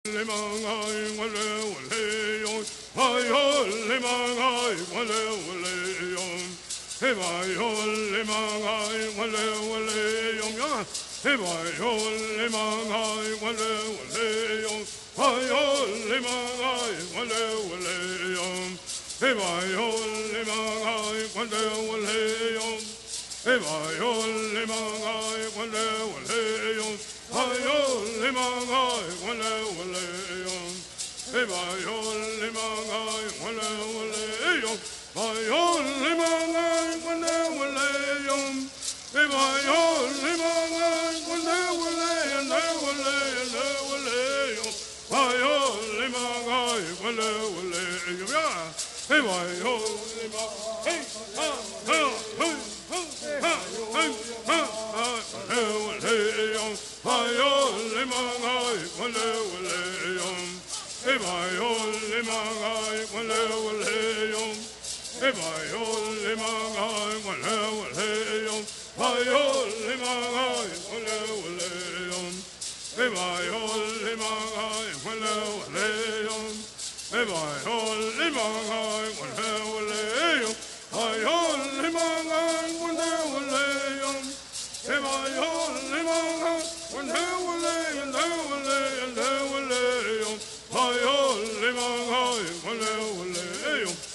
Limangai wale wale yon, ayo limangai wale wale yon, ayo limangai wale wale yon, ayo limangai wale wale yon, ayo limangai wale wale yon, ayo limangai wale wale yon, ayo limangai wale wale yon. Ayo limangai wale wale yon, ayo limangai wale wale yon, ayo limangai wale wale yon, ayo limangai wale wale yon, ayo limangai wale wale yon, ayo ayo limangai wale wale yon, ayo limangai wale wale yon, ayo limangai wale wale yon, ayo limangai wale wale yon, ayo limangai wale wale yon, ayo limangai wale wale yon, ayo limangai wale wale yon. Ayo limangai wale wale yon, ayo limangai wale wale yon.